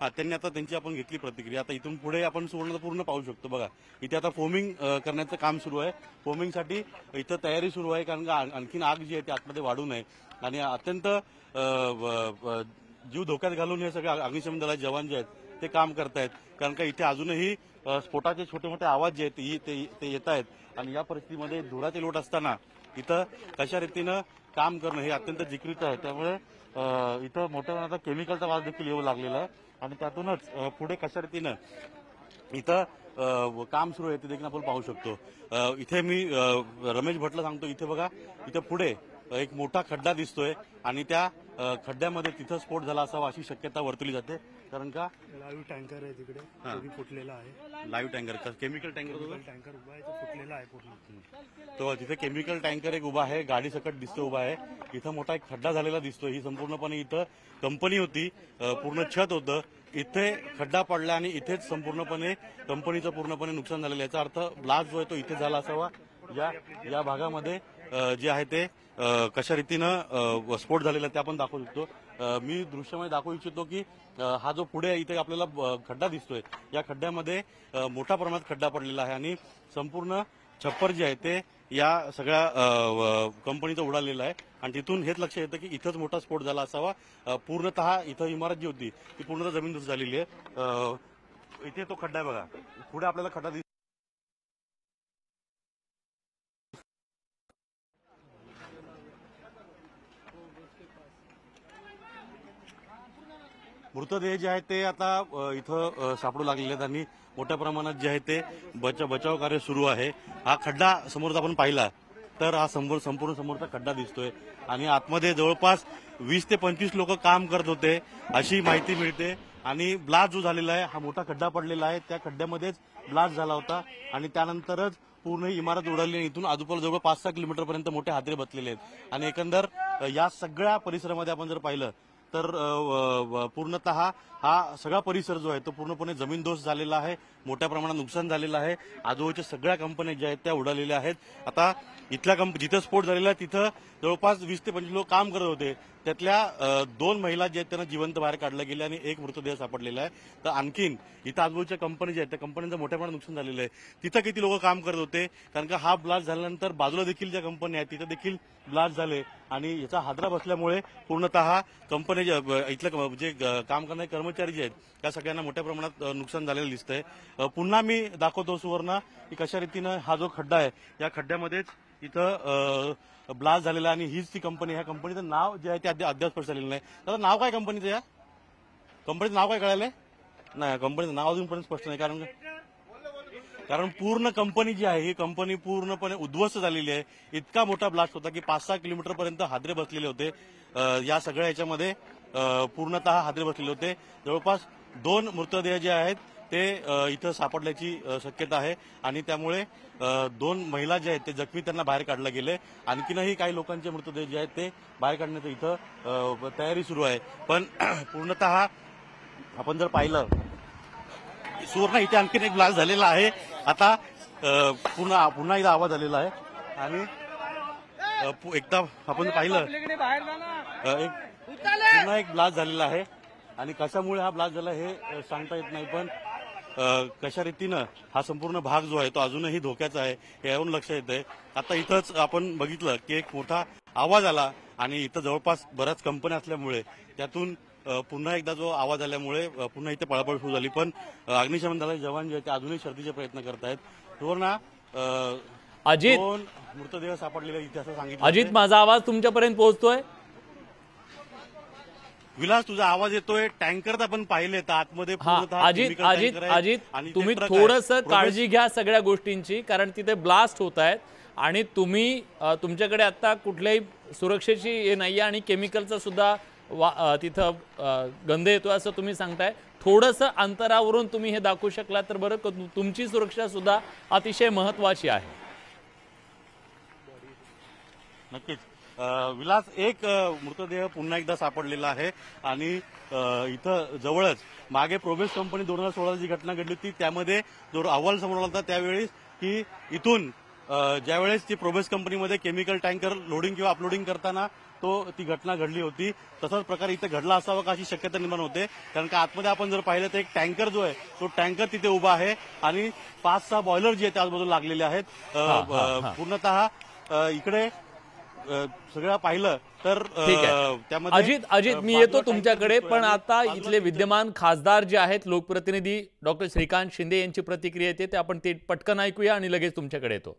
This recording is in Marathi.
त्यांनी आता त्यांची आपण घेतली प्रतिक्रिया। आता इथून पुढे आपण सुवर्णपूर्ण पाहू शकतो बघा, इथे आता फोमिंग करण्याचं काम सुरू आहे। फोमिंगसाठी इथं तयारी सुरू आहे, कारण का आणखीन आग जी आहे ती आतमध्ये वाढू नये आणि अत्यंत जीव धोक्यात घालून हे सगळे अग्निशमन दलाचे जवान जे आहेत ते काम करतायत, कारण का इथे अजूनही स्फोटाचे छोटे मोठे आवाज जे आहेत ते येत आहेत आणि या परिस्थितीमध्ये धुराचे लोट असताना इथं कशा रीतीनं काम करणं हे अत्यंत जिक्रीचं आहे। त्यामुळे इथं मोठ्या प्रमाणात केमिकलचा वास देखील येऊ लागलेला आहे आणि त्यातूनच पुढे कशा रीतीनं इथं काम सुरू आहे ते देखील आपण पाहू शकतो। इथे मी रमेश भटला सांगतो, इथे बघा, इथे पुढे एक मोठा खड्डा दिसतोय आणि त्या खड्ड्यामध्ये तिथं स्फोट झाला असावा अशी शक्यता वर्तवली जाते, कारण का लाईव्ह टँकर आहे तिकडे, तो भी फुटलेला आहे। लाईव्ह टँकर, केमिकल टँकर उभा आहे, तो फुटलेला आहे पूर्ण। तो तिथे केमिकल टँकर एक उभा आहे, गाडी सकट दिसतो उभा आहे। इथं मोठा एक खड्डा झालेला दिसतोय, ही संपूर्णपणे इथं कंपनी होती, पूर्ण छत होतं, इथे खड्डा पडला आणि इथेच संपूर्णपणे कंपनीचं पूर्णपणे नुकसान झालेलं। याचा अर्थ ब्लास्ट जो आहे तो इथे झाला असावा। या भागामध्ये जे आहे ते कशा रीतीनं स्फोट झालेला ते आपण दाखवू शकतो। मी दृश्यामध्ये दाखवू इच्छितो की हा जो पुढे इथे आपल्याला खड्डा दिसतोय, या खड्ड्यामध्ये मोठ्या प्रमाणात खड्डा पडलेला आहे आणि संपूर्ण छप्पर जे आहे ते या सगळ्या कंपनीचं उडालेलं आहे आणि तिथून हेच लक्षात येतं की इथंच मोठा स्फोट झाला असावा। पूर्णतः इथं इमारत जी होती ती पूर्णतः जमीनदोस्त झालेली आहे। इथे तो खड्डा आहे बघा, पुढे आपल्याला खड्डा मृतदेह जे आहेत ते आता इथं सापडू लागलेले आहेत आणि मोठ्या प्रमाणात जे आहे ते बचाव कार्य सुरू आहे। हा खड्डा समोर आपण पाहिला तर हा संपूर्ण समोरचा खड्डा दिसतोय आणि आतमध्ये जवळपास 20 ते 25 लोक काम करत होते अशी माहिती मिळते आणि ब्लास्ट जो झालेला आहे, हा मोठा खड्डा पडलेला आहे, त्या खड्ड्यामध्येच ब्लास्ट झाला होता आणि त्यानंतरच पूर्ण ही इमारत उडाली आणि इथून आजूबाजूला जवळ 5-6 किलोमीटरपर्यंत मोठे हादरे बसलेले आहेत आणि एकंदर या सगळ्या परिसरामध्ये आपण जर पाहिलं तर पूर्णतः हा सगळा परिसर जो आहे तो पूर्णपणे जमीनदोस्त झालेला आहे, मोठ्या प्रमाणात नुकसान झालेलं आहे। आजूबाजूच्या सगळ्या कंपन्या ज्या आहेत त्या उडालेल्या आहेत। आता इथल्या जिथं स्फोट झालेला आहे तिथं जवळपास 20 ते 25 लोक काम करत होते, त्यातल्या 2 महिला जे आहेत त्यांना जिवंत बाहेर काढलं गेले आणि एक मृतदेह सापडलेला आहे। तर आणखीन इथं आजूबाजूच्या कंपनी ज्या आहेत त्या कंपन्यांचं मोठ्या प्रमाणात नुकसान झालेलं आहे। तिथं किती लोक काम करत होते, कारण का हा ब्लास्ट झाल्यानंतर बाजूला देखील ज्या कंपन्या आहेत तिथं देखील ब्लास्ट झाले आणि याचा हादरा बसल्यामुळे पूर्णतः कंपनी इथलं जे काम करणारे कर्मचारी जे आहेत त्या सगळ्यांना मोठ्या प्रमाणात नुकसान झालेलं दिसतंय। पुन्हा मी दाखवतो सुवर्ण की कशा रीतीनं हा जो खड्डा आहे या खड्ड्यामध्येच इथं ब्लास्ट झालेला आणि हीच ती कंपनी, ह्या कंपनीचं नाव जे आहे ते अद्याप स्पष्ट झालेलं नाही। तर नाव काय कंपनीचं, या कंपनीचं नाव काय कळालंय? नाही, कंपनीचं नाव अजूनपर्यंत स्पष्ट नाही, कारण पूर्ण कंपनी जी आहे ही कंपनी पूर्णपणे उद्ध्वस्त झालेली आहे। इतका मोठा ब्लास्ट होता की 5-6 किलोमीटरपर्यंत हादरे बसलेले होते। या सगळ्या ह्याच्यामध्ये पूर्णतः हादरे बसलेले होते। जवळपास 2 मृतदेह जे आहेत ते इथं सापडल्याची शक्यता आहे आणि त्यामुळे 2 महिला जे आहेत ते जखमी त्यांना बाहेर काढलं गेले। आणखीनही काही लोकांचे मृतदेह जे आहेत ते बाहेर काढण्याचं इथं तयारी सुरू आहे। पण पूर्णतः आपण जर पाहिलं सुवर्ण इथे आणखीन एक ब्लास्ट झालेला आहे। आता पुन्हा एकदा आवाज आलेला आहे आणि एकदा आपण पाहिलं पुन्हा एक ब्लास्ट झालेला आहे आणि कशामुळे हा ब्लास्ट झाला हे सांगता येत नाही, पण कशा रीतीनं हा संपूर्ण भाग जो आहे तो अजूनही धोक्याचा आहे हे यावरून लक्षात येतंय। आता इथंच आपण बघितलं की एक मोठा आवाज आला आणि इथं जवळपास बऱ्याच कंपन्या असल्यामुळे त्यातून पुन्हा एकदा जो आवाज आल्यामुळे पुन्हा इथे पळापळ सुरू झाली, पण अग्निशमन दलाचे जवान जे आहेत ते अजूनही शर्थीचे प्रयत्न करतायत। सुवर्ण, अजित, 2 मृतदेह सापडलेले इथे असं सांगितलं। अजित, माझा आवाज तुमच्यापर्यंत पोहोचतोय? विलास, तुझा आवाज येतोय। टँकर तर आपण पाहिले तर आतमध्ये अजित, तुम्ही थोडंसं काळजी घ्या सगळ्या गोष्टींची, कारण तिथे ब्लास्ट होत आहेत आणि तुम्ही तुमच्याकडे आता कुठल्याही सुरक्षेची हे नाहीये आणि केमिकलचा सुद्धा तिथं गंध येतोय असं तुम्ही सांगताय। थोडंसं अंतरावरून तुम्ही हे दाखवू शकला तर बरं, तुमची सुरक्षा सुद्धा अतिशय महत्वाची आहे। नक्कीच विलास, एक मृतदेह पुन्हा एकदा सापडलेला आहे आणि इथं जवळच मागे प्रोग्रेस कंपनी 2016 जी घटना घडली होती त्यामध्ये जो अहवाल समोर आला होता त्यावेळी की इथून ज्यावेळेस ती प्रोबेस कंपनीमध्ये केमिकल टँकर लोडिंग किंवा अपलोडिंग करताना ती घटना घडली होती. तसाच प्रकार इथे घडला असावा का अशी शक्यता निर्माण होते. कारण का आतमध्ये आपण जर पाहिलं तर एक टँकर जो आहे तो टँकर तिथे उभा आहे आणि 5-6 बॉयलर जे आहेत त्या आजूबाजूला लागलेले आहेत. पूर्णतः इकडे सगळं पाहिलं तर त्यामध्ये अजित मी येतो तुमच्याकडे, पण आता इथले विद्यमान खासदार जे आहेत, लोकप्रतिनिधी डॉक्टर श्रीकांत शिंदे यांची प्रतिक्रिया येते, ते आपण ते पटकन ऐकूया आणि लगेच तुमच्याकडे येतो.